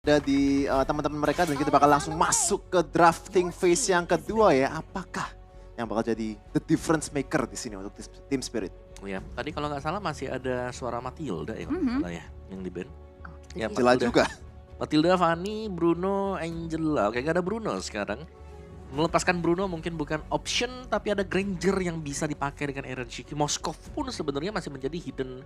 Ada di teman-teman mereka dan kita bakal langsung masuk ke drafting phase yang kedua ya. Apakah yang bakal jadi the difference maker di sini untuk Team Spirit? Ya, tadi kalau nggak salah masih ada suara Matilda ya, kalau nggak salah ya, yang di band. Ya, Cila juga. Matilda, Fanny, Bruno, Angela. Oke, nggak ada Bruno sekarang. Melepaskan Bruno mungkin bukan option, tapi ada Granger yang bisa dipakai dengan Eren Shiki. Moskov pun sebenarnya masih menjadi hidden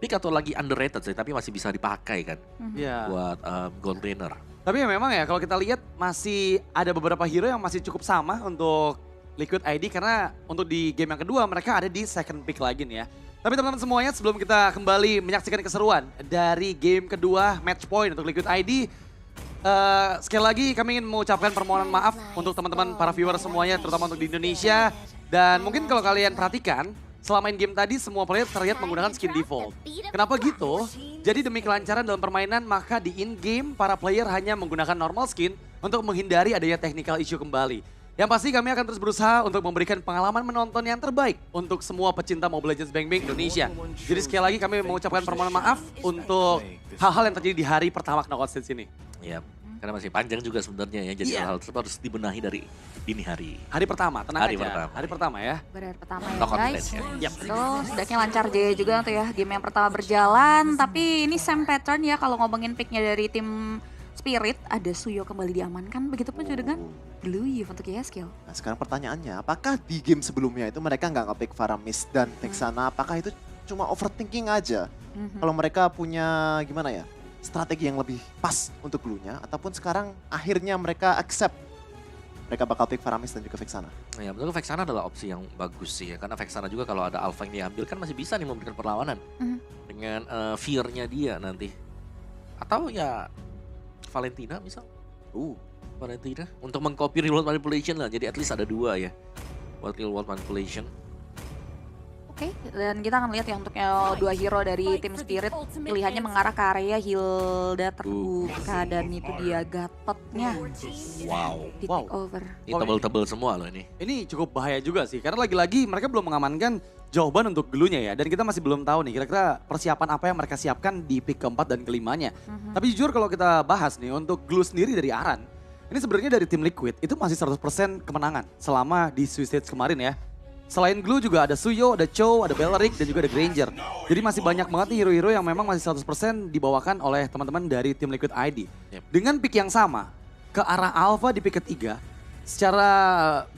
pick atau lagi underrated sih, tapi masih bisa dipakai kan Iya. buat gold banner. Tapi ya memang ya kalau kita lihat masih ada beberapa hero yang masih cukup sama untuk Liquid ID karena untuk di game yang kedua mereka ada di second pick lagi nih ya. Tapi teman-teman semuanya sebelum kita kembali menyaksikan keseruan dari game kedua match point untuk Liquid ID. Sekali lagi kami ingin mengucapkan permohonan maaf untuk teman-teman para viewer semuanya terutama untuk di Indonesia. Dan mungkin kalau kalian perhatikan selama in game tadi semua player terlihat menggunakan skin default. Kenapa gitu? Jadi demi kelancaran dalam permainan maka di in game para player hanya menggunakan normal skin untuk menghindari adanya technical issue kembali. Yang pasti kami akan terus berusaha untuk memberikan pengalaman menonton yang terbaik untuk semua pecinta Mobile Legends Bang Bang Indonesia. Jadi sekali lagi kami mengucapkan permohonan maaf untuk hal-hal yang terjadi di hari pertama knockout stage ini. Ya, karena masih panjang juga sebenarnya ya, jadi hal tersebut harus dibenahi dari dini hari. Hari pertama, tenang Hari aja. pertama. Hari pertama ya. Benar pertama ya Knockout guys. match ya. Terus setidaknya lancar Jaya juga tuh ya game yang pertama berjalan. Tapi ini same pattern ya kalau ngomongin picknya dari tim Spirit. Ada Suyo kembali diamankan. Begitupun juga dengan Blue Yves untuk Skill. Nah sekarang pertanyaannya, apakah di game sebelumnya itu mereka nggak nge-pick Faramis dan Vexana? Apakah itu cuma overthinking aja? Kalau mereka punya gimana ya, strategi yang lebih pas untuk Blue-nya, ataupun sekarang akhirnya mereka accept mereka bakal pick Faramis dan juga Vexana? Ya, menurut Vexana adalah opsi yang bagus sih ya, karena Vexana juga kalau ada Alpha yang diambil kan masih bisa nih memberikan perlawanan dengan fear-nya dia nanti. Atau ya Valentina misal. Valentina untuk mengcopy real world manipulation lah, jadi at least ada dua ya buat real world manipulation. Oke, dan kita akan lihat ya untuk dua hero dari tim Spirit pilihannya mengarah ke area Hilda terbuka dan itu dia Gatotnya Wow, di take over. ini tebel-tebel semua loh ini. Ini cukup bahaya juga sih karena lagi-lagi mereka belum mengamankan jawaban untuk Glue-nya ya. Dan kita masih belum tahu nih kira-kira persiapan apa yang mereka siapkan di pick keempat dan kelimanya. Tapi jujur kalau kita bahas nih untuk Glue sendiri dari Aran. Ini sebenarnya dari tim Liquid itu masih 100% kemenangan selama di Suicide kemarin ya. Selain Glue juga ada Suyo, ada Cho, ada Beleric, dan juga ada Granger. Jadi masih banyak banget nih hero-hero yang memang masih 100% dibawakan oleh teman-teman dari tim Liquid ID. Dengan pick yang sama, ke arah Alpha di pick ketiga, secara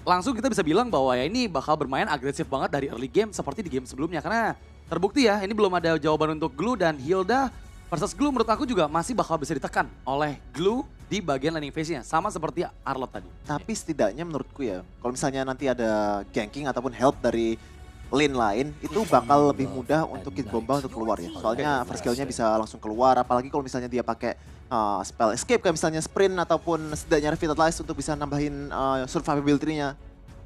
langsung kita bisa bilang bahwa ya ini bakal bermain agresif banget dari early game seperti di game sebelumnya. Karena terbukti ya, ini belum ada jawaban untuk Glue dan Hilda versus Glue menurut aku juga masih bakal bisa ditekan oleh Glue di bagian landing phase-nya. Sama seperti Arlot tadi. Tapi setidaknya menurutku ya, kalau misalnya nanti ada ganking ataupun help dari lane lain, itu bakal lebih mudah untuk Kid Bomba untuk keluar ya. Soalnya first skill-nya bisa langsung keluar, apalagi kalau misalnya dia pakai spell escape kayak misalnya sprint ataupun setidaknya revitalize untuk bisa nambahin survivability-nya.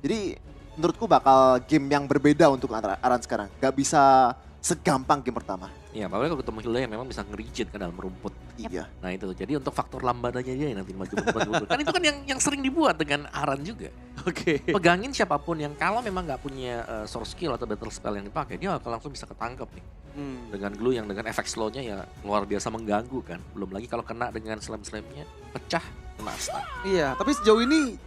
Jadi menurutku bakal game yang berbeda untuk Aran sekarang. Gak bisa segampang game pertama. Iya, apalagi kalau ketemu Hilda yang memang bisa nge-regen ke dalam rumput. Iya. Nah itu, jadi untuk faktor lambatannya dia yang nanti maju mundur. Kan itu kan yang sering dibuat dengan Aran juga. Oke. Pegangin siapapun yang kalau memang nggak punya source skill atau battle spell yang dipakai, dia akan langsung bisa ketangkep nih. Dengan Glue yang dengan efek slow-nya ya luar biasa mengganggu kan. Belum lagi kalau kena dengan slam-slamnya pecah, kena stun. Iya, tapi sejauh ini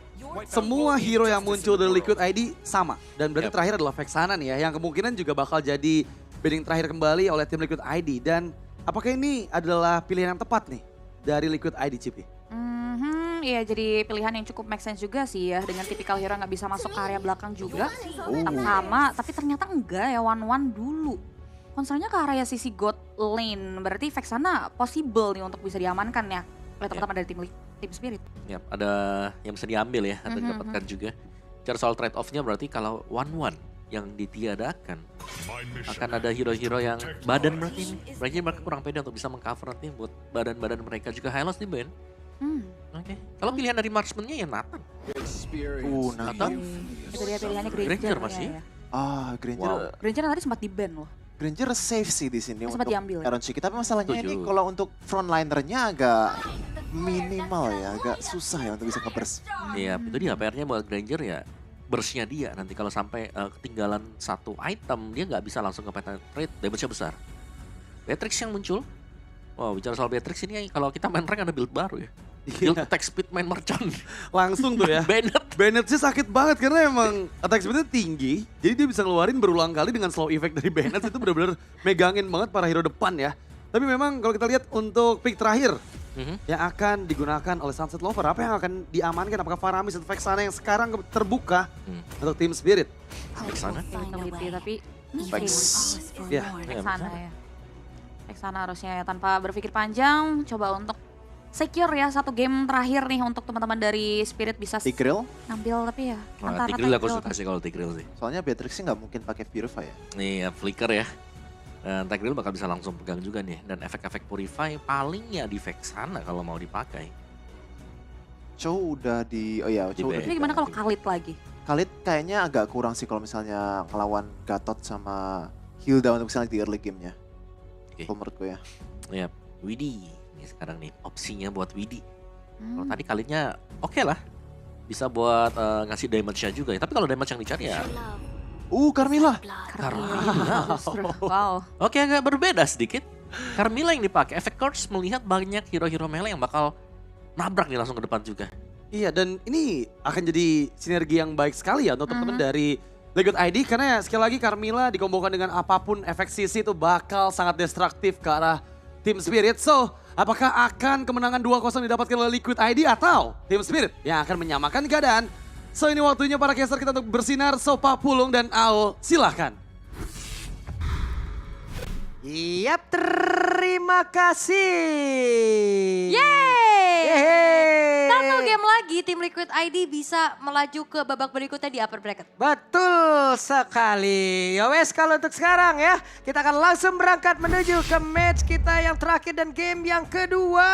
semua hero yang muncul dari Liquid ID sama. Dan berarti terakhir adalah Vexana nih ya, yang kemungkinan juga bakal jadi bidding terakhir kembali oleh tim Liquid ID. Dan apakah ini adalah pilihan yang tepat nih dari Liquid ID, Cipi? Iya jadi pilihan yang cukup make sense juga sih ya. Dengan tipikal hero nggak bisa masuk ke area belakang juga. Sama, tapi ternyata enggak ya, one-one dulu. Konsernya ke area sisi God lane, berarti Vexana possible nih untuk bisa diamankan ya oleh teman-teman dari tim Spirit. Ya, ada yang bisa diambil ya atau didapatkan juga. Cara soal trade off-nya berarti kalau one-one yang ditiadakan akan ada hero-hero yang badan berarti ini. Berarti mereka kurang pede untuk bisa mengcover nanti buat badan-badan mereka juga Hylos nih Ben. Oke. Kalau pilihan dari marksman-nya ya Nathan. Nathan. Itu dia pilihannya Granger Granger masih. ya. Granger. Granger tadi sempat di-ban loh. Granger safe sih di sini Sempat untuk diambil ya? Aaron Shiki. Tapi masalahnya ini Setuju. kalau untuk frontlinernya agak minimal ya, agak susah ya untuk bisa nge-burst. Iya, itu dia PR-nya buat Granger ya. Burst-nya dia nanti kalau sampai ketinggalan satu item dia nggak bisa langsung ke penetrate, damage-nya besar. Beatrix yang muncul Wow, bicara soal Beatrix ini kalau kita main rank ada build baru ya. Build attack speed main merchant. Langsung tuh ya. Bennett sih sakit banget karena emang attack speednya tinggi. Jadi dia bisa ngeluarin berulang kali dengan slow effect dari Bennett itu benar-benar megangin banget para hero depan ya. Tapi memang kalau kita lihat untuk pick terakhir yang akan digunakan oleh Sunset Lover, apa yang akan diamankan? Apakah Faramis atau Vexana yang sekarang terbuka untuk Team Spirit? Vexana? Teliti tapi Vex. Ya. Vexana ya. Vexana harusnya ya tanpa berpikir panjang coba untuk secure ya satu game terakhir nih untuk teman-teman dari Spirit bisa Tigreal, ngambil tapi ya Nah, antara Tigreal aku Tigreal suka sih kalau Tigreal sih. soalnya Beatrix sih nggak mungkin pakai Purify ya. Nih Flicker ya. Dan Tigreal bakal bisa langsung pegang juga nih. Dan efek-efek Purify paling ya di Vexana kalau mau dipakai. Chow udah di, Chow udah Tapi gimana kalau Khalid lagi? Khalid kayaknya agak kurang sih kalau misalnya ngelawan Gatot sama Hilda untuk misalnya di early game-nya. Oke. Kalau menurutku ya. Ya, Widdy. Ini sekarang nih opsinya buat Widdy. Kalau tadi Khalidnya oke lah. Bisa buat ngasih damage-nya juga ya. Tapi kalau damage yang dicari ya Carmilla. Carmilla. Justru. Wow. Oke, agak berbeda sedikit. Carmilla yang dipakai. Efek Curse melihat banyak hero-hero melee yang bakal nabrak nih langsung ke depan juga. Iya, dan ini akan jadi sinergi yang baik sekali ya untuk teman-teman dari Liquid ID. Karena ya, sekali lagi Carmilla dikombokan dengan apapun efek CC itu bakal sangat destruktif ke arah Team Spirit. So, apakah akan kemenangan 2-0 didapatkan oleh Liquid ID atau Team Spirit yang akan menyamakan keadaan? So, ini waktunya para caster kita untuk bersinar. So, Pak Pulung dan Ao, silahkan. Yap, terima kasih. Yeay! Satu game lagi tim Liquid ID bisa melaju ke babak berikutnya di upper bracket. Betul sekali. Ya wes, kalau untuk sekarang ya, kita akan langsung berangkat menuju ke match kita yang terakhir dan game yang kedua.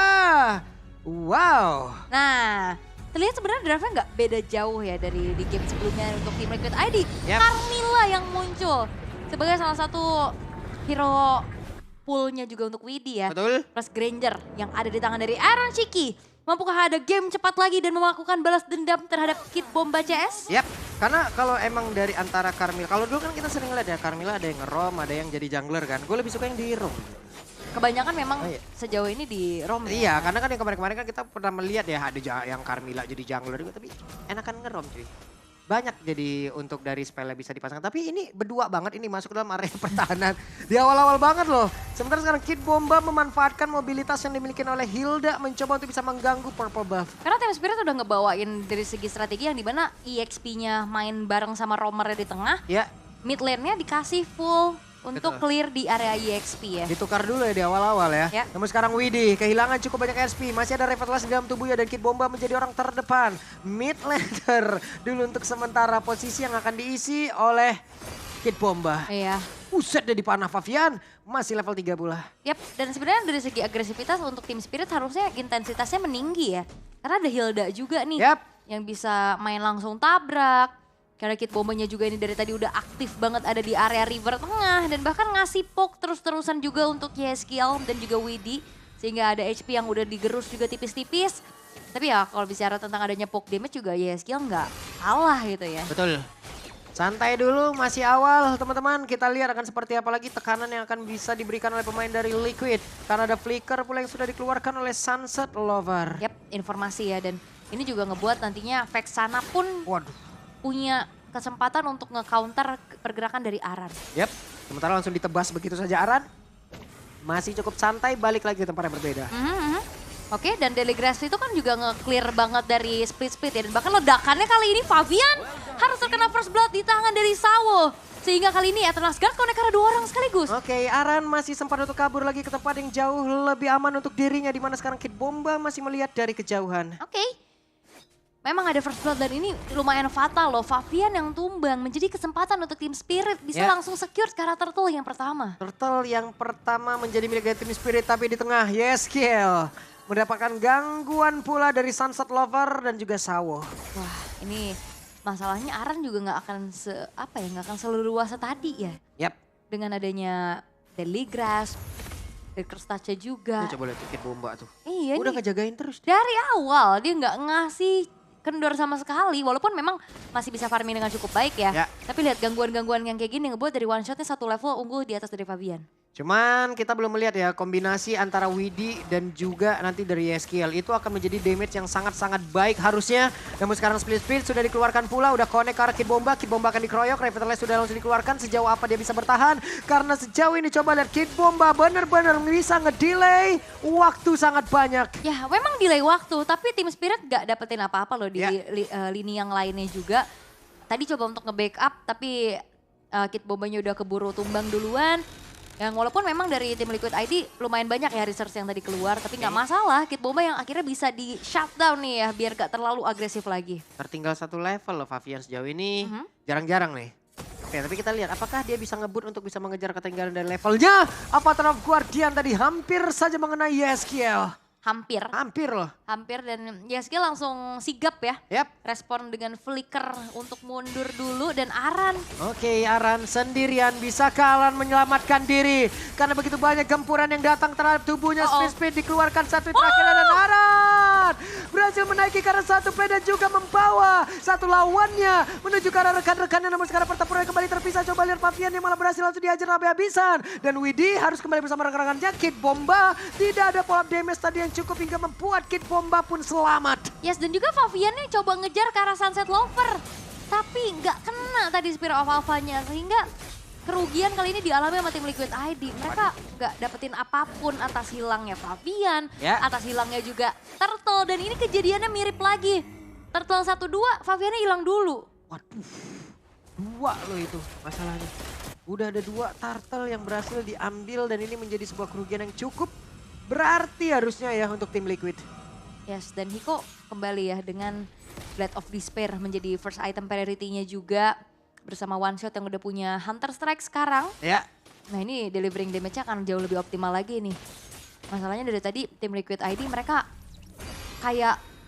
Wow. Nah, terlihat sebenarnya draftnya nggak beda jauh ya dari di game sebelumnya untuk tim Liquid ID. Yap. Carmilla yang muncul sebagai salah satu hero poolnya juga untuk Widdy ya. Betul. Plus Granger yang ada di tangan dari Aaron Chiki. Mampukah ada game cepat lagi dan melakukan balas dendam terhadap Kid Bomba CS? Yap, karena kalau emang dari antara Carmilla, kalau dulu kan kita sering lihat ya Carmilla ada yang nge-roam, ada yang jadi jungler kan. Gue lebih suka yang di roam. Kebanyakan memang Oh, iya. sejauh ini di ROM ya. Iya, karena kan yang kemarin-kemarin kan kita pernah melihat ya ada yang Carmilla jadi jungler juga, tapi enakan nge-roam cuy. Banyak jadi untuk dari spellnya bisa dipasang. Tapi ini berdua banget ini masuk dalam area pertahanan. Di awal-awal banget loh. Sementara sekarang Kid Bomba memanfaatkan mobilitas yang dimiliki oleh Hilda. Mencoba untuk bisa mengganggu purple buff. Karena Team Spirit udah ngebawain dari segi strategi yang dimana EXP-nya main bareng sama roamer di tengah. Ya, Mid lane-nya dikasih full untuk Betul. clear di area EXP ya. ditukar dulu ya di awal-awal ya. Ya. Namun sekarang Widdy kehilangan cukup banyak SP. Masih ada revitalisasi dalam tubuhnya dan Kid Bomba menjadi orang terdepan. Mid laner dulu untuk sementara posisi yang akan diisi oleh Kid Bomba. Iya. Buset deh di panah Favian. Masih level 3 pula. Yap, dan sebenarnya dari segi agresivitas untuk Team Spirit harusnya intensitasnya meninggi ya. Karena ada Hilda juga nih Yap. yang bisa main langsung tabrak. Karena Kid Bombanya juga ini dari tadi udah aktif banget ada di area river tengah. Dan bahkan ngasih poke terus-terusan juga untuk Yeskiel dan juga Widdy. Sehingga ada HP yang udah digerus juga tipis-tipis. Tapi ya kalau bicara tentang adanya poke damage juga Yeskiel nggak kalah gitu ya. Betul. Santai dulu, masih awal teman-teman. Kita lihat akan seperti apa lagi tekanan yang akan bisa diberikan oleh pemain dari Liquid. Karena ada flicker pula yang sudah dikeluarkan oleh Sunset Lover. Yap, informasi ya. Dan ini juga ngebuat nantinya Vexana pun Waduh. punya kesempatan untuk nge-counter pergerakan dari Aran. Yap, sementara langsung ditebas begitu saja Aran. Masih cukup santai, balik lagi ke tempat yang berbeda. Oke, dan Deligrass itu kan juga nge-clear banget dari split-split ya. Dan bahkan ledakannya kali ini Favian harus terkena first blood di tangan dari Sawo. Sehingga kali ini Eternals Guard connect karena 2 orang sekaligus. Oke, Aran masih sempat untuk kabur lagi ke tempat yang jauh lebih aman untuk dirinya. Dimana sekarang Kid Bomba masih melihat dari kejauhan. Oke. Memang ada first blood dan ini lumayan fatal loh. Favian yang tumbang menjadi kesempatan untuk Team Spirit bisa Ya. langsung secure ke arah turtle yang pertama. Turtle yang pertama menjadi milik dari Team Spirit, tapi di tengah Yeskiel mendapatkan gangguan pula dari Sunset Lover dan juga Sawo. Wah, ini masalahnya Aran juga nggak akan nggak akan seleluasa tadi ya. Yap, Dengan adanya Deligrass, Touch juga. ini coba lihat Kid Bomba tuh. Iya Udah nih, ngejagain terus. dari awal dia nggak ngasih kendor sama sekali. Walaupun memang masih bisa farming dengan cukup baik ya. Ya. Tapi lihat gangguan-gangguan yang kayak gini ngebuat dari one shotnya satu level unggul di atas dari Fabian. Cuman kita belum melihat ya kombinasi antara Widi dan juga nanti dari Yeskiel. Itu akan menjadi damage yang sangat-sangat baik harusnya. Namun sekarang split sudah dikeluarkan pula. Udah connect ke arah Kid Bomba. Kid Bomba akan dikeroyok. Revitalize sudah langsung dikeluarkan. Sejauh apa dia bisa bertahan. Karena sejauh ini coba lihat Kid Bomba benar-benar bisa ngedelay. Waktu sangat banyak. Ya memang delay waktu, tapi Team Spirit gak dapetin apa-apa loh di lini yang lainnya juga. Tadi coba untuk nge-backup, tapi Kid Bombanya udah keburu tumbang duluan. Yang walaupun memang dari tim Liquid ID lumayan banyak ya research yang tadi keluar, tapi nggak masalah. Kid Bomba yang akhirnya bisa di shutdown nih ya, biar gak terlalu agresif lagi. Tertinggal satu level loh Favian sejauh ini. Jarang-jarang nih. Oke, tapi kita lihat apakah dia bisa ngebut untuk bisa mengejar ketinggalan dari levelnya. Avatar of Guardian tadi hampir saja mengenai Yeskiel. Hampir. Hampir loh. Hampir dan Yeskiel langsung sigap ya. Yap. Respon dengan flicker untuk mundur dulu dan Aran. Oke, Aran sendirian. Bisakah Aran menyelamatkan diri? Karena begitu banyak gempuran yang datang terhadap tubuhnya. Speed dikeluarkan satu terakhir dan Aran berhasil menaiki karena satu play dan juga membawa satu lawannya menuju ke arah rekan-rekannya. Namun sekarang pertempuran kembali terpisah. Coba lihat Favian yang malah berhasil langsung dihajar habis-habisan. Dan Widi harus kembali bersama rekan-rekannya. Kid Bomba tidak ada pola damage tadi yang cukup hingga membuat Kid Bomba pun selamat. Yes, dan juga Faviannya coba ngejar ke arah Sunset Lover. Tapi nggak kena tadi Spirit of Alpha-nya. Sehingga kerugian kali ini dialami sama tim Liquid ID. Mereka nggak dapetin apapun atas hilangnya Favian. Atas hilangnya juga Turtle. Dan ini kejadiannya mirip lagi. Turtle 1-2, Faviannya hilang dulu. Waduh, dua loh itu masalahnya. Udah ada dua Turtle yang berhasil diambil dan ini menjadi sebuah kerugian yang cukup berarti harusnya ya untuk tim Liquid. Yes, dan Hiko kembali ya dengan Blade of Despair menjadi first item priority-nya juga. Bersama One Shot yang udah punya Hunter Strike sekarang. Ya. Nah ini delivering damage-nya akan jauh lebih optimal lagi nih. Masalahnya dari tadi tim Liquid ID mereka kayak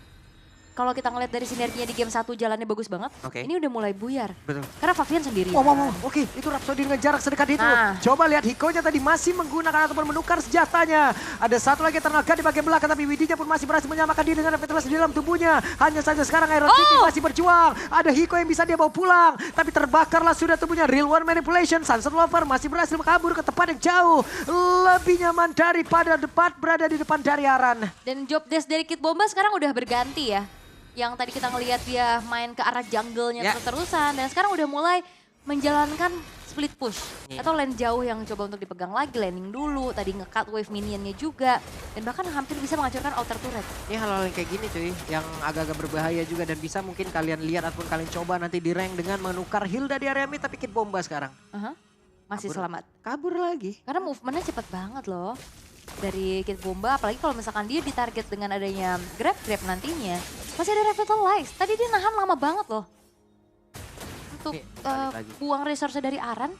kalau kita ngeliat dari sinerginya di game 1 jalannya bagus banget. Ini udah mulai buyar. Betul. Karena Favian sendiri. Oke, itu Rhapsody dengan jarak sedekat itu. Nah. Coba lihat Hiko-nya tadi masih menggunakan ataupun menukar senjatanya. Ada satu lagi tenaga di bagian belakang tapi Widinya pun masih berhasil menyamakan diri dengan Revitalize di dalam tubuhnya. Hanya saja sekarang Iron City masih berjuang. Ada Hiko yang bisa dia bawa pulang. Tapi terbakarlah sudah tubuhnya. Real One Manipulation. Sunset Lover masih berhasil kabur ke tempat yang jauh. Lebih nyaman daripada berada di depan dari Aran. Dan job desk dari Kid Bomba sekarang udah berganti ya. Yang tadi kita ngelihat dia main ke arah jungle-nya terus-terusan. Dan sekarang udah mulai menjalankan split push. Atau lane jauh yang coba untuk dipegang lagi. Landing dulu, tadi nge-cut wave minionnya juga. Dan bahkan hampir bisa menghancurkan outer turret. Ini hal-hal yang kayak gini cuy. Yang agak-agak berbahaya juga. Dan bisa mungkin kalian lihat ataupun kalian coba nanti di rank dengan menukar Hilda di area mid. Tapi Kid Bomba sekarang. Masih selamat. Kabur lagi. Karena movementnya cepat banget loh. Dari Kid Bomba, apalagi kalau misalkan dia ditarget dengan adanya grab nantinya. Masih ada Revitalize, tadi dia nahan lama banget loh. Untuk buang resource dari Aran.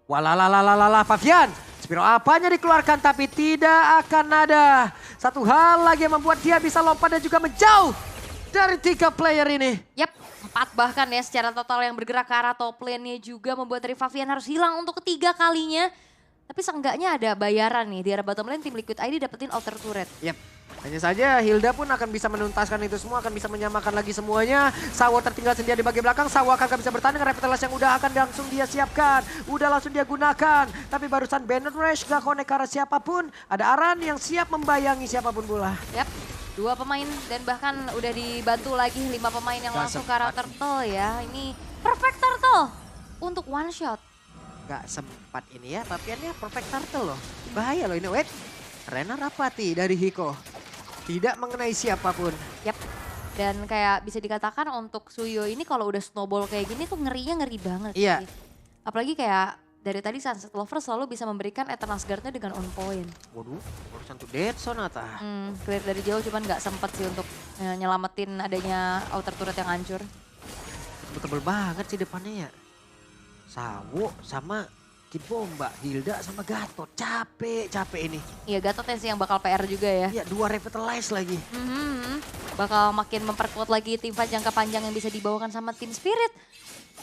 Walalalalalala Favian. Spiro apanya dikeluarkan tapi tidak akan ada. Satu hal lagi yang membuat dia bisa lompat dan juga menjauh dari 3 player ini. Yap, 4 bahkan ya secara total yang bergerak ke arah top lane-nya juga membuat dari Favian harus hilang untuk ketiga kalinya. Tapi seenggaknya ada bayaran nih, di arah bottom lane tim Liquid ID dapetin outer turret. Yap, hanya saja Hilda pun akan bisa menuntaskan itu semua, akan bisa menyamakan lagi semuanya. Sawo tertinggal sendiri di bagian belakang, Sawo akan bisa bertahan dengan Revitalize yang udah akan langsung dia siapkan. Udah langsung dia gunakan, tapi barusan Banner Rush gak connect ke arah siapapun. Ada Aran yang siap membayangi siapapun pula. Yap, 2 pemain dan bahkan udah dibantu lagi 5 pemain yang langsung ke arah Turtle ya. Ini perfect Turtle untuk one shot. Gak sempat ini ya, Faviannya perfect turtle loh. Bahaya loh ini, wait. Rena Rapati dari Hiko. Tidak mengenai siapapun. Yap, dan kayak bisa dikatakan untuk Suyo ini kalau udah snowball kayak gini tuh ngerinya ngeri banget. Iya. Sih. Apalagi kayak dari tadi Sunset Lover selalu bisa memberikan Eternal Guard-nya dengan on point. Waduh, barusan tuh Dead Sonata. Clear dari jauh cuman gak sempet sih untuk nyelamatin adanya outer turret yang hancur. Tebel banget sih depannya ya. Sawo sama Kid Bomba, Hilda sama Gatot. Capek ini. Iya, Gatot sih yang bakal PR juga ya. Iya, 2 Revitalize lagi. Bakal makin memperkuat lagi tim fight jangka panjang yang bisa dibawakan sama tim Spirit.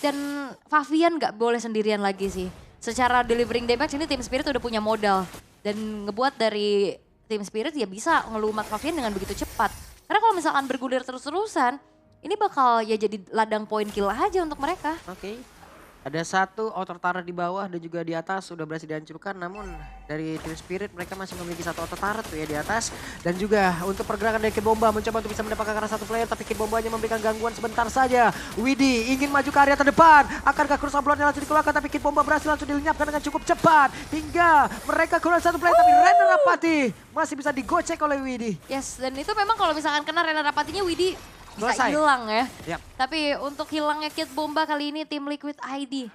Dan Favian gak boleh sendirian lagi sih. Secara delivering damage ini tim Spirit udah punya modal. Dan ngebuat dari tim Spirit ya bisa ngelumat Favian dengan begitu cepat. Karena kalau misalkan bergulir terus-terusan, ini bakal ya jadi ladang poin kill aja untuk mereka. Oke. Ada satu outer turret di bawah dan juga di atas sudah berhasil dihancurkan. Namun dari Team Spirit mereka masih memiliki satu outer turret tuh ya di atas. Dan juga untuk pergerakan dari Kid Bomba mencoba untuk bisa mendapatkan karena satu player. Tapi Kid Bomba hanya memberikan gangguan sebentar saja. Widi ingin maju ke area terdepan. Akankah Cross Upload-nya langsung dikeluarkan. Tapi Kid Bomba berhasil langsung dilenyapkan dengan cukup cepat. Hingga mereka kurang satu player. Tapi Rena Rapati masih bisa digocek oleh Widi. Yes, dan itu memang kalau misalkan kena Rena Rapatinya Widi bisa Selesai. hilang ya. Yap. Tapi untuk hilangnya Kid Bomba kali ini tim Liquid ID.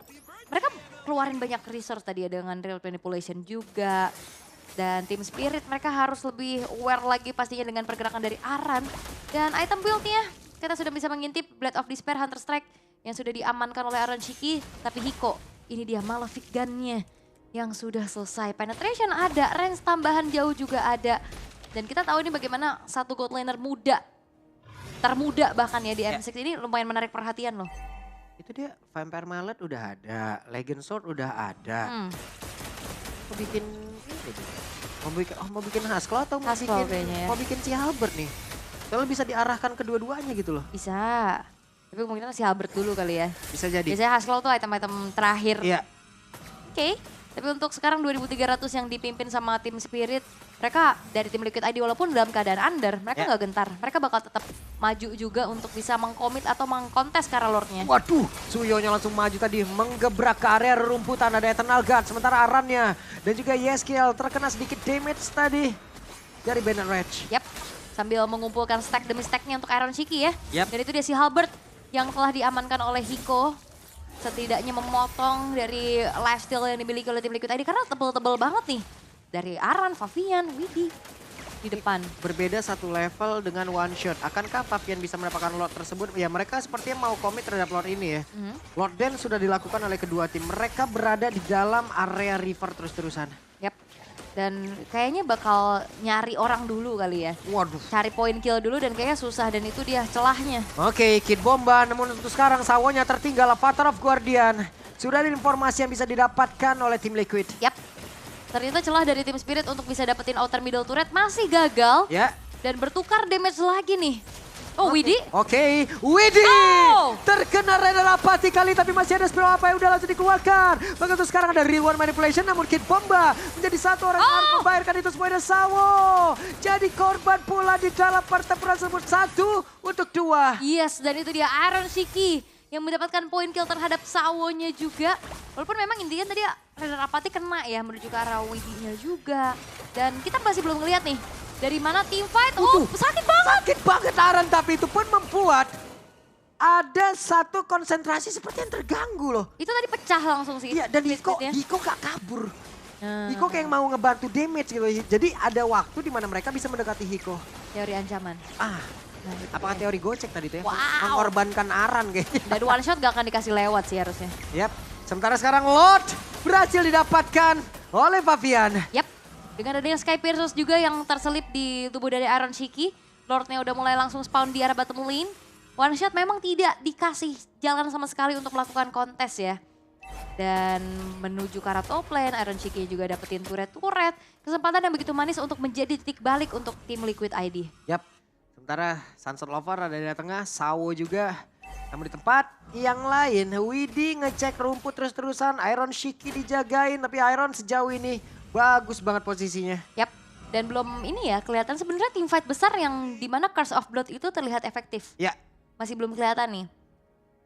Mereka keluarin banyak resource tadi ya dengan real manipulation juga. Dan tim Spirit mereka harus lebih aware lagi pastinya dengan pergerakan dari Aran. Dan item build-nya kita sudah bisa mengintip Blade of Despair Hunter Strike yang sudah diamankan oleh Aran Shiki. Tapi Hiko, ini dia Malefic Gun-nya yang sudah selesai. Penetration ada, range tambahan jauh juga ada. Dan kita tahu ini bagaimana satu gold laner muda. Termuda bahkan ya di M6 ini lumayan menarik perhatian loh. Itu dia Vampire Mallet udah ada, Legend Sword udah ada. Mau bikin ini deh. Mau bikin Haskell atau mau Haskell bikin kayaknya ya. mau bikin si Halberd nih. Kalau bisa diarahkan kedua-duanya gitu loh. Bisa. Tapi mungkin si Albert dulu kali ya. Bisa jadi. Biasanya Haskell tuh item-item terakhir. Iya. Oke. Tapi untuk sekarang 2300 yang dipimpin sama tim Spirit, mereka dari tim Liquid ID walaupun dalam keadaan under, mereka nggak gentar. Mereka bakal tetap maju juga untuk bisa mengkomit atau mengkontes Kara Lord-nya. Waduh, Suyonya langsung maju tadi menggebrak ke area rerumputan. Ada Eternal Guard, sementara Arannya dan juga Yeskiel terkena sedikit damage tadi dari Bennett Rage. Yap, sambil mengumpulkan stack demi stacknya untuk Iron Shiki ya. Yap. Dan itu dia si Halberd yang telah diamankan oleh Hiko. Setidaknya memotong dari lifesteal yang dimiliki oleh tim Liquid ID karena tebel-tebel banget nih. Dari Aran, Favian, Widi di depan. Berbeda satu level dengan one shot. Akankah Favian bisa mendapatkan Lord tersebut? Ya mereka sepertinya mau komit terhadap Lord ini ya. Lord Dance sudah dilakukan oleh kedua tim. Mereka berada di dalam area river terus-terusan. Yap. Dan kayaknya bakal nyari orang dulu kali ya. Waduh. Cari poin kill dulu dan kayaknya susah dan itu dia celahnya. Oke, Kid Bomba, namun untuk sekarang Sawonya tertinggal. Avatar of Guardian. Sudah ada informasi yang bisa didapatkan oleh tim Liquid. Yap. Ternyata celah dari tim Spirit untuk bisa dapetin outer middle turret masih gagal. Ya. Dan bertukar damage lagi nih. Oh, Widi. Oke, Widi Oh! terkena Rena Rapati kali tapi masih ada spell apa yang udah langsung dikeluarkan. Maka untuk sekarang ada real one manipulation namun Kid Bomba menjadi satu orang yang harus membayarkan itu semua. Ada Sawo jadi korban pula di dalam pertempuran tersebut. 1 untuk 2. Yes, dan itu dia Iron Shiki yang mendapatkan poin kill terhadap Sawonya juga. Walaupun memang intinya tadi Rena Rapati kena ya menuju ke arah Widinya juga. Dan kita masih belum ngeliat nih dari mana team fight. Oh, sakit banget. Sakit banget Aran tapi itu pun membuat ada satu konsentrasi seperti yang terganggu loh. Itu tadi pecah langsung sih. Iya dan split-splitnya. Hiko gak kabur. Nah, Hiko kayak mau ngebantu damage gitu. Jadi ada waktu di mana mereka bisa mendekati Hiko. teori ancaman. Nah, gitu Apakah ya. teori gocek tadi tuh ya? Wow. Mengorbankan Aran kayaknya. Dan one shot gak akan dikasih lewat sih harusnya. Yap. Sementara sekarang Lord berhasil didapatkan oleh Favian. Yap. Dengan adanya Sky Pierce juga yang terselip di tubuh dari Iron Shiki. Lordnya udah mulai langsung spawn di arah bottom lane. One shot memang tidak dikasih jalan sama sekali untuk melakukan kontes ya. Dan menuju ke arah top lane, Iron Shiki juga dapetin turret-turret. Kesempatan yang begitu manis untuk menjadi titik balik untuk tim Liquid ID. Yap. Sementara Sunset Lover ada di tengah, Sawo juga. Namun di tempat yang lain, Widi ngecek rumput terus-terusan. Iron Shiki dijagain, tapi Iron sejauh ini bagus banget posisinya. Yap. Dan belum ini ya, kelihatan sebenarnya team fight besar yang dimana Curse of Blood itu terlihat efektif. Ya. Masih belum kelihatan nih.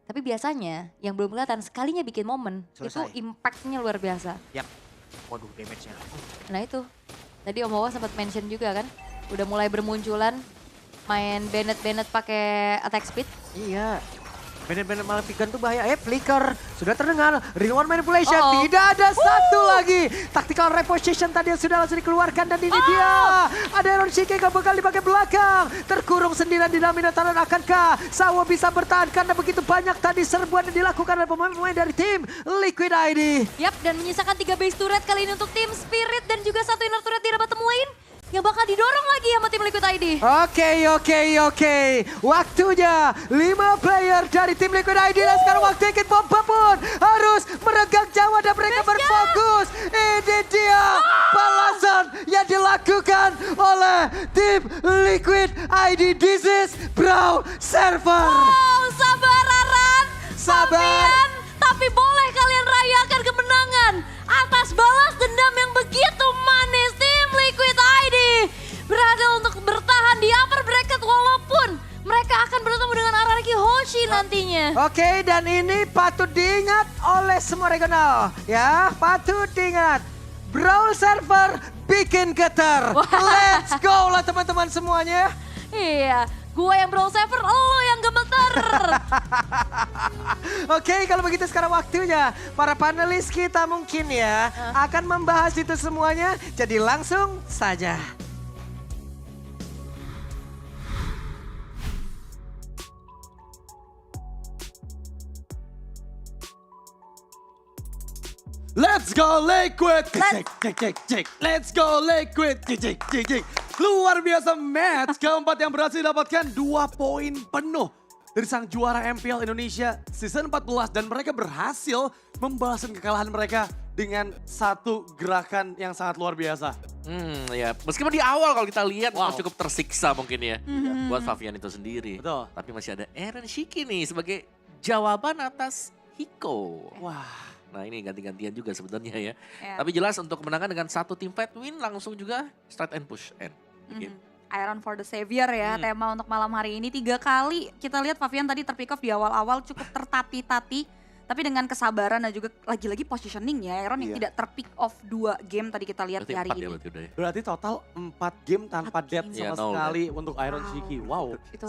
Tapi biasanya yang belum kelihatan sekalinya bikin momen, Selesai. itu impact-nya luar biasa. Yap. Waduh damage-nya. Nah itu, tadi Om Wawa sempat mention juga kan, udah mulai bermunculan main Bennett pakai attack speed. Iya. Bennett Malefic Gun tuh bahaya. Flicker. Sudah terdengar. Real one manipulation. Oh. Tidak ada satu lagi. Tactical reposition tadi yang sudah langsung dikeluarkan. Dan ini dia. Ada Iron Shiki yang bakal dipakai belakang. Terkurung sendirian di dalam Minotaur. Akankah Sawo bisa bertahan? Karena begitu banyak tadi serbuan yang dilakukan oleh pemain-pemain dari tim Liquid ID. Yap, dan menyisakan 3 base turret kali ini untuk tim Spirit dan juga 1 inner turret di bottom lane. Yang bakal didorong lagi sama tim Liquid ID. Oke. Waktunya 5 player dari tim Liquid ID. Dan sekarang waktu Kid Bomba pun harus meregang jawa dan mereka berfokus. Ini dia balasan yang dilakukan oleh tim Liquid ID. This is Brawl Server. Oh, sabar Aran. Sabar. Fabian. Tapi boleh atas balas dendam yang begitu manis. Tim Liquid ID berhasil untuk bertahan di upper bracket walaupun mereka akan bertemu dengan Araki Hoshi nantinya. Oke, dan ini patut diingat oleh semua regional. Ya, patut diingat. Brawl server bikin getar. Let's go lah teman-teman semuanya. Iya, gue yang Brawl Saver, lo yang gemeter. Oke, kalau begitu sekarang waktunya para panelis kita mungkin ya akan membahas itu semuanya. Jadi langsung saja. Let's go Liquid. Cek. Let's go Liquid. Cek. Luar biasa match keempat yang berhasil dapatkan 2 poin penuh dari sang juara MPL Indonesia season 14 dan mereka berhasil membalaskan kekalahan mereka dengan satu gerakan yang sangat luar biasa. Ya meskipun di awal kalau kita lihat cukup tersiksa mungkin ya buat Favian itu sendiri. Betul. Tapi masih ada Eren Shiki nih sebagai jawaban atas Hiko. Wah. Nah ini ganti-gantian juga sebenarnya ya. Ya. Tapi jelas untuk kemenangan dengan 1 team fight win langsung juga straight and push end. Game. Iron for the Savior ya tema untuk malam hari ini. 3 kali kita lihat Favian tadi terpick off di awal-awal cukup tertati-tati. Tapi dengan kesabaran dan juga lagi-lagi positioning ya Iron yang tidak terpick off 2 game tadi kita lihat Berarti di hari 4 ini. ya berarti udah ya. Berarti total 4 game tanpa 4 death game. sama Ya, nol, sekali untuk Iron Shiki. Wow. Itu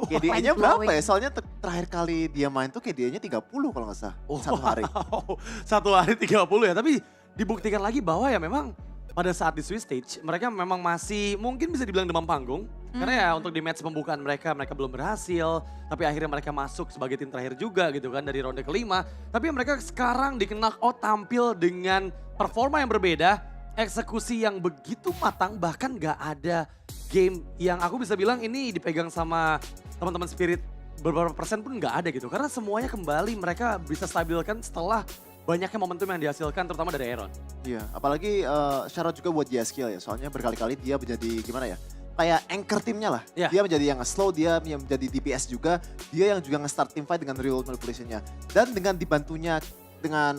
KDA-nya berapa mind-blowing. ya? Soalnya terakhir kali dia main tuh KDA-nya 30 kalau nggak salah. Satu hari. Wow, 1 hari 30 ya. Tapi dibuktikan lagi bahwa ya memang pada saat di Swiss Stage mereka memang masih mungkin bisa dibilang demam panggung. Karena ya untuk di match pembukaan mereka belum berhasil. Tapi akhirnya mereka masuk sebagai tim terakhir juga gitu kan dari ronde kelima. Tapi mereka sekarang di knockout tampil dengan performa yang berbeda. Eksekusi yang begitu matang bahkan gak ada game yang aku bisa bilang ini dipegang sama teman-teman Spirit beberapa persen pun gak ada gitu. Karena semuanya kembali mereka bisa stabilkan setelah banyaknya momentum yang dihasilkan terutama dari Aaron. Iya, apalagi syarat juga buat Jaskill ya. Soalnya berkali-kali dia menjadi gimana ya? Kayak anchor timnya lah. Iya. Dia menjadi yang nge-slow, dia yang menjadi DPS juga. Dia yang juga nge-start team fight dengan real manipulation-nya. Dan dengan dibantunya dengan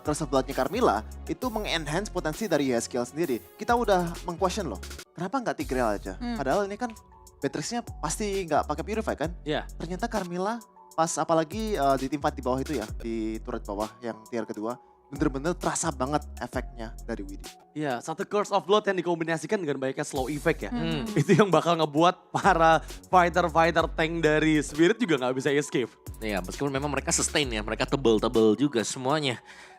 Curse of Blood-nya Carmilla, itu meng-enhance potensi dari Jaskill sendiri. Kita udah meng-question loh, kenapa nggak Tigreal aja? Padahal ini kan Beatrix-nya pasti nggak pakai Purify kan? Iya. Ternyata Carmilla pas apalagi di tim fight di bawah itu ya, di turret bawah yang tier kedua, bener-bener terasa banget efeknya dari Widdy. Iya, satu Curse of Blood yang dikombinasikan dengan banyaknya slow effect ya. Itu yang bakal ngebuat para fighter-fighter tank dari Spirit juga nggak bisa escape. Ya meskipun memang mereka sustain ya, mereka tebel-tebel juga semuanya.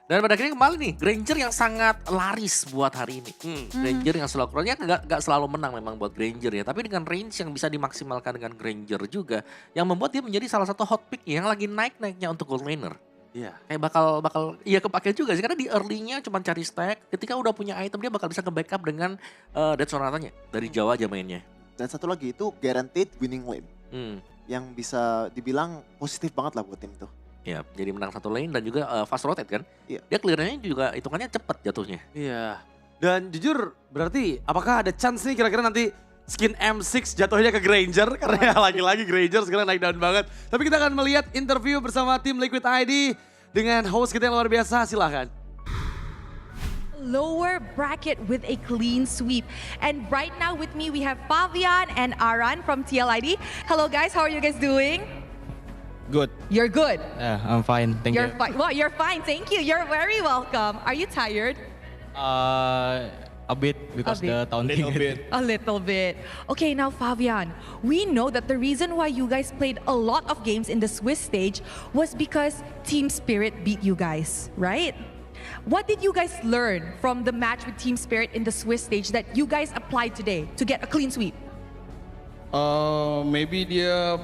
Dan pada akhirnya kembali nih, Granger yang sangat laris buat hari ini. Granger yang selalu kurangnya nggak selalu menang memang buat Granger ya. Tapi dengan range yang bisa dimaksimalkan dengan Granger juga. Yang membuat dia menjadi salah satu hot pick yang lagi naik-naiknya untuk gold laner. Iya. Kayak bakal iya kepake juga sih. Karena di early-nya cuma cari stack. Ketika udah punya item dia bakal bisa nge-backup dengan Dead Sonatanya. Dari Jawa aja mainnya. Dan satu lagi itu guaranteed winning lane. Hmm. Yang bisa dibilang positif banget lah buat tim tuh. Ya, jadi menang satu lane dan juga fast rotate kan. Iya. Dia clear-nya juga hitungannya cepet jatuhnya. Iya. Dan jujur berarti apakah ada chance nih kira-kira nanti skin M6 jatuhnya ke Granger? Karena ya lagi-lagi Granger sekarang naik down banget. Tapi kita akan melihat interview bersama tim Liquid ID dengan host kita yang luar biasa. Silahkan. Lower bracket with a clean sweep. And right now with me we have Favian and Aran from TLID. Hello guys, how are you guys doing? Good. You're good. Yeah, I'm fine. Thank You're you. fine. Well, you're fine. Thank you. You're very welcome. Are you tired? A bit because A bit. the taunting. A little bit. Okay, now Fabian, we know that the reason why you guys played a lot of games in the Swiss stage was because Team Spirit beat you guys, right? What did you guys learn from the match with Team Spirit in the Swiss stage that you guys applied today to get a clean sweep? Maybe dia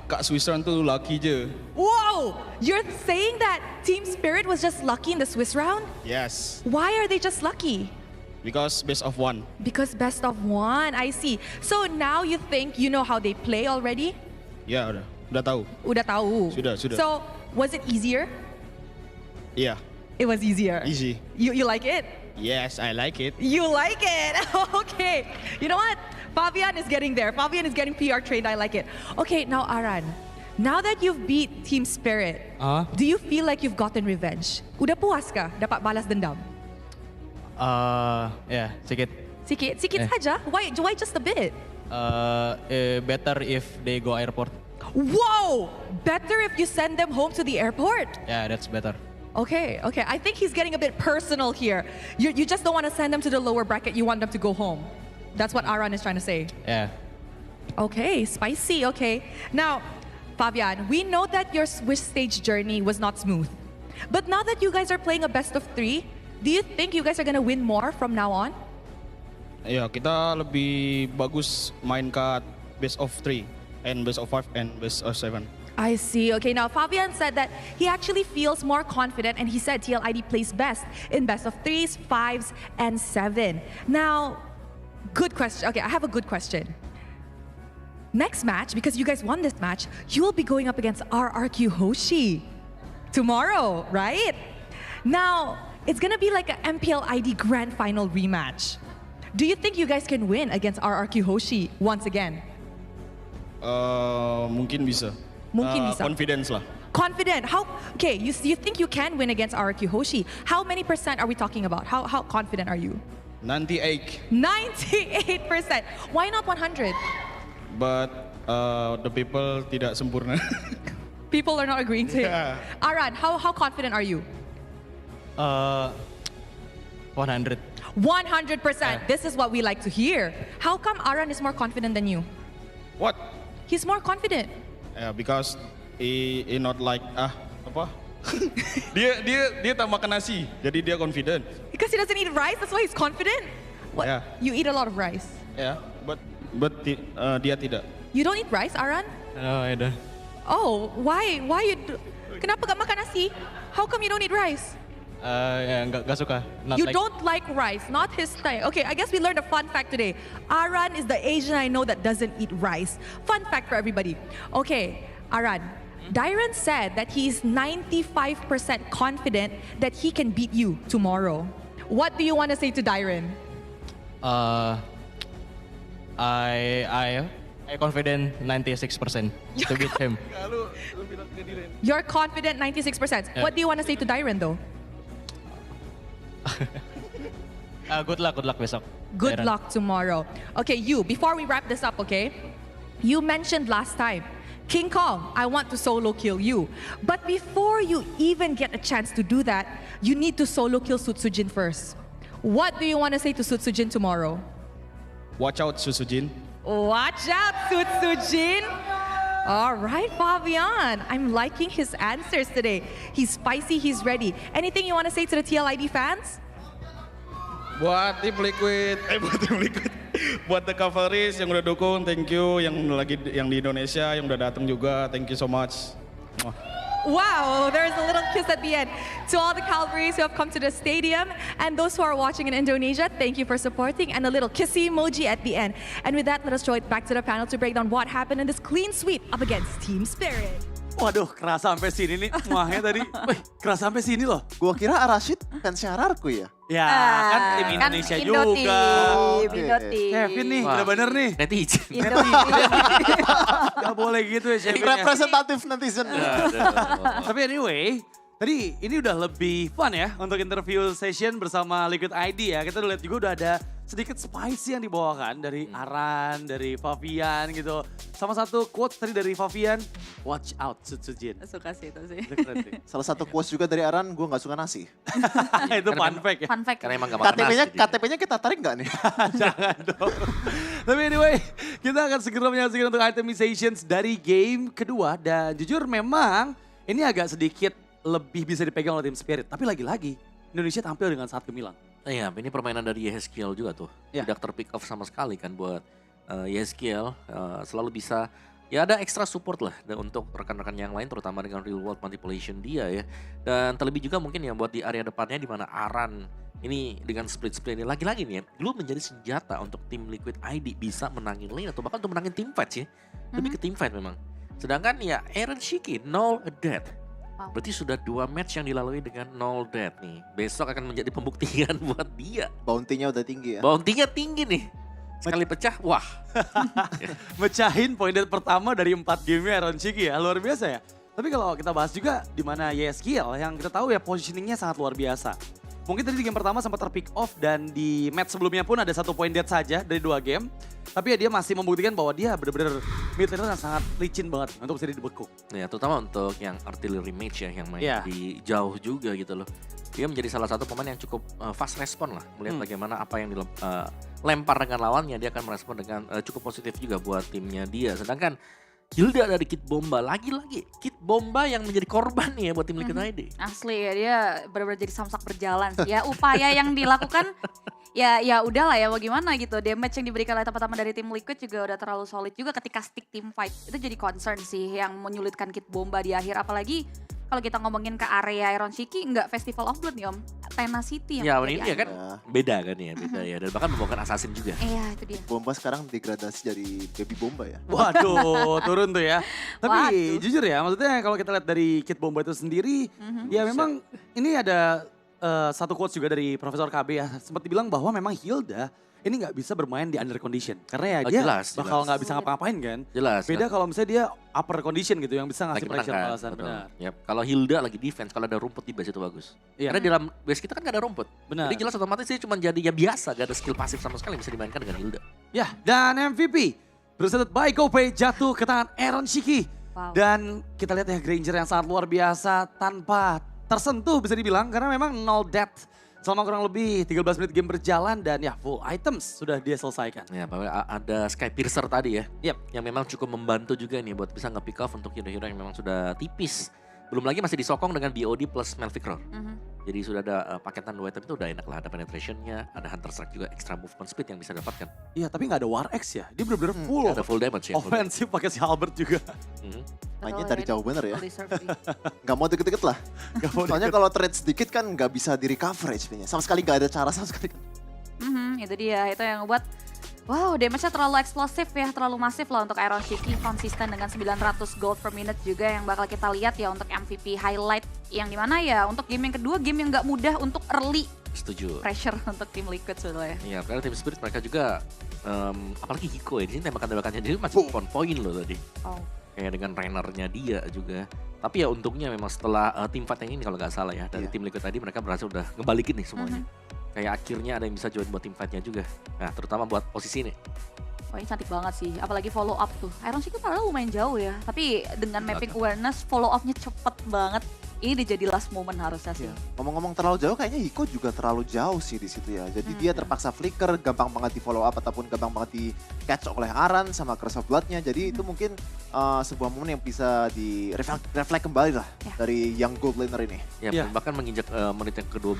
Kak Switzerland tu lucky je. Whoa! You're saying that Team Spirit was just lucky in the Swiss round? Yes. Why are they just lucky? Because best of one. Because best of one, I see. So now you think you know how they play already? Ya, udah tahu. Udah tahu. Sudah. So was it easier? Yeah, It was easier. easy. You like it? Yes, I like it. You like it. Okay. You know what? Fabian is getting there. Fabian is getting PR trained. I like it. Okay, now Aran. Now that you've beat Team Spirit, do you feel like you've gotten revenge? Udah puas kah dapat balas dendam? Ya, sedikit. Sikit saja? Why just a bit? Better if they go airport. Whoa! Better if you send them home to the airport. Yeah, that's better. Okay. I think he's getting a bit personal here. You just don't want to send them to the lower bracket, you want them to go home. That's what Aran is trying to say. Yeah. Okay, spicy, okay. Now, Fabian, we know that your Swiss stage journey was not smooth. But now that you guys are playing a best of 3, do you think you guys are gonna win more from now on? Ya, kita lebih bagus main ke best of 3 and best of 5 and best of 7. I see. Okay, now Fabian said that he actually feels more confident and he said TLID plays best in best of 3s, 5s, and 7. Now, good question. Okay, I have a good question. Next match, because you guys won this match, you will be going up against RRQ Hoshi tomorrow, right? Now, it's gonna be like an MPL ID Grand Final rematch. Do you think you guys can win against RRQ Hoshi once again? Mungkin bisa. Mungkin bisa. Confidence lah. Confident. Okay, you think you can win against RRQ Hoshi. How many percent are we talking about? How confident are you? 98. 98%. Why not 100? But the people tidak sempurna. People are not agreeing to it. Yeah. Aran, how confident are you? 100. 100%. This is what we like to hear. How come Aran is more confident than you? What? He's more confident. Yeah, because he not like apa? dia tak makan nasi, jadi dia confident. Because he doesn't eat rice, that's why he's confident? What? Yeah. You eat a lot of rice. Yeah, but dia tidak. You don't eat rice, Aran? No, I don't. Oh, why? Kenapa gak makan nasi? How come you don't eat rice? Ya nggak suka. Not You like, don't like rice, not his style. Okay, I guess we learned a fun fact today. Aran is the Asian I know that doesn't eat rice. Fun fact for everybody. Okay, Aran, Dyron said that he's 95% confident that he can beat you tomorrow. What do you want to say to Dyron? I confident 96% to beat him. You're confident 96%. Yeah. What do you want to say to Dyron though? Good luck besok. Good Dyron. luck tomorrow. Okay, before we wrap this up, okay? You mentioned last time, King Kong, I want to solo kill you. But before you even get a chance to do that, you need to solo kill Sutsujin first. What do you want to say to Sutsujin tomorrow? Watch out, Susujin. Watch out, Sutsujin. All right, Fabian. I'm liking his answers today. He's spicy, he's ready. Anything you want to say to the TLID fans? Buat tim Liquid, buat The Cavalries yang udah dukung, thank you. Yang di Indonesia yang udah datang juga, thank you so much. Wow, there's a little kiss at the end. To all the Calvaries who have come to the stadium and those who are watching in Indonesia, thank you for supporting, and a little kissy emoji at the end. And with that, let us throw it back to the panel to break down what happened in this clean sweep up against Team Spirit. Waduh, kerasa sampai sini nih. Muahnya tadi. Wih, kerasa sampai sini loh. Gua kira Rashid fansnya Rarku ya. Ya, kan tim Indonesia juga. Oke. Kevin nih, Wah. udah bener nih. Netizen. Gak boleh gitu ya, Kevin ya. Representatif netizen. Tapi anyway, tadi ini udah lebih fun ya untuk interview session bersama Liquid ID ya. Kita udah lihat juga udah ada sedikit spicy yang dibawakan dari Aran, dari Fabian gitu. Sama satu quote tadi dari Fabian, watch out Sutsujin. Suka sih itu sih. Itu keren sih. Salah satu quotes juga dari Aran, gue gak suka nasi. Itu fun fact ya. Fun fact. Karena emang gak makan KTP-nya nasi. KTP-nya kita tarik gak nih? Jangan dong. Tapi anyway, kita akan segera menyaksikan untuk itemizations dari game kedua. Dan jujur memang ini agak sedikit lebih bisa dipegang oleh tim Spirit. Tapi lagi-lagi Indonesia tampil dengan sangat gemilang. Iya, ini permainan dari Yeskiel juga tuh. Ya. Tidak terpick off sama sekali kan buat Yeskiel. Selalu bisa, ya ada extra support lah untuk rekan-rekan yang lain terutama dengan real world manipulation dia ya. Dan terlebih juga mungkin ya buat di area depannya di mana Aran ini dengan split-split ini lagi-lagi nih ya, dulu menjadi senjata untuk tim Liquid ID bisa menangin lane atau bahkan untuk menangin team fight ya. Lebih ke team fight memang. Sedangkan ya Aaron Shiki, 0 dead. Wow. Berarti sudah 2 match yang dilalui dengan 0 dead nih. Besok akan menjadi pembuktian buat dia. Bounty-nya udah tinggi ya. Bounty-nya tinggi nih. Sekali pecah, wah. Mecahin poin dead pertama dari 4 game-nya Aaron Shiki ya, luar biasa ya. Tapi kalau kita bahas juga di mana YSKL yang kita tahu ya positioningnya sangat luar biasa. Mungkin tadi di game pertama sempat terpick off dan di match sebelumnya pun ada 1 poin dead saja dari 2 game. Tapi ya dia masih membuktikan bahwa dia benar-benar mid laner yang sangat licin banget untuk bisa dibekuk. Ya terutama untuk yang artillery mage ya yang main Iya. di jauh juga gitu loh. Dia menjadi salah satu pemain yang cukup fast respon lah. Melihat bagaimana apa yang dilempar dengan lawannya dia akan merespon dengan cukup positif juga buat timnya dia. Sedangkan Hilda dari Kid Bomba, lagi-lagi Kid Bomba yang menjadi korban nih ya buat tim Liquid ID. Asli ya, dia benar-benar jadi samsak berjalan sih. Ya upaya yang dilakukan ya udahlah ya mau gimana gitu. Damage yang diberikan oleh teman-teman dari tim Liquid juga udah terlalu solid juga ketika stick team fight. Itu jadi concern sih yang menyulitkan Kid Bomba di akhir. Apalagi kalau kita ngomongin ke area Iron Shiki, nggak Festival of Blood nih Om. Tenacity yang Ya menjadi ini ya kan Ya. beda kan ya, beda ya. Dan bahkan membawakan assassin juga. Iya itu dia. Bomba sekarang degradasi jadi baby bomba ya. Waduh, turun tuh ya. Tapi Waduh. jujur ya, maksudnya kalau kita lihat dari Kid Bomba itu sendiri, ya memang ini ada satu quotes juga dari Profesor KB ya. Sempat dibilang bahwa memang Hilda ini nggak bisa bermain di under condition. Karena ya Oh, dia jelas, bakal jelas. nggak bisa ngapa-ngapain kan. Jelas. Beda kalau misalnya dia upper condition gitu yang bisa ngasih lagi menang pressure kan. balasan. Betul. Benar. Yap. Kalau Hilda lagi defense, kalau ada rumput di base itu bagus. Iya. Karena di dalam base kita kan gak ada rumput. Benar. Jadi jelas otomatis dia cuma jadi ya biasa, gak ada skill pasif sama sekali yang bisa dimainkan dengan Hilda. Ya, dan MVP presented by GoPay jatuh ke tangan Aaron Shiki. Wow. Dan kita lihat ya Granger yang sangat luar biasa tanpa tersentuh bisa dibilang karena memang 0 death selama kurang lebih 13 menit game berjalan dan ya full items sudah dia selesaikan. Ya, bahwa ada Sky Piercer tadi ya. Yep. Yang memang cukup membantu juga nih buat bisa nge-pick off untuk hero-hero yang memang sudah tipis. Belum lagi masih disokong dengan BOD plus Malphite Roar. Jadi sudah ada paketan 2 item itu udah enak lah. Ada penetrationnya, ada Hunter Strike juga, extra movement speed yang bisa dapatkan. Iya tapi nggak ada War X ya, dia bener-bener full Ada full damage ya. full damage. offensive pakai si Halbert juga. Mhm. Mainnya Betul, dari ini jauh bener ya. full deserve sih. Nggak mau deket-deket lah. Soalnya kalau trade sedikit kan nggak bisa di recover HP-nya. Sama sekali nggak ada cara sama sekali. Itu dia, itu yang ngebuat wow, damage-nya terlalu eksplosif ya, terlalu masif lah untuk Iron Shiki, konsisten dengan 900 gold per minute juga yang bakal kita lihat ya untuk MVP highlight yang dimana ya untuk game yang kedua, game yang nggak mudah untuk early Setuju. pressure untuk tim Liquid sebenarnya. Iya, karena tim Spirit mereka juga apalagi Hiko ya, di sini tembakan-tembakannya dia masih on point loh tadi. Oh. Kayak dengan trainernya dia juga. Tapi ya untungnya memang setelah tim fight yang ini kalau nggak salah ya, dari Iya. tim Liquid tadi mereka berhasil udah ngebalikin nih semuanya. Kayak akhirnya ada yang bisa join buat tim fightnya juga. Nah terutama buat posisi ini. Wah ini cantik banget sih, apalagi follow up tuh. Iron Shiki padahal lumayan jauh ya, tapi dengan mapping awareness, follow up-nya cepet banget. Ini dia jadi last moment harusnya sih. Ngomong-ngomong terlalu jauh, kayaknya Hiko juga terlalu jauh sih di situ ya. Jadi dia terpaksa flicker, gampang banget di follow up ataupun gampang banget di catch oleh Aran sama Curse of Blood-nya. Jadi itu mungkin sebuah momen yang bisa di reflect kembali lah Ya. dari yang gold laner ini. Ya, Iya. bahkan menginjak menit yang ke-12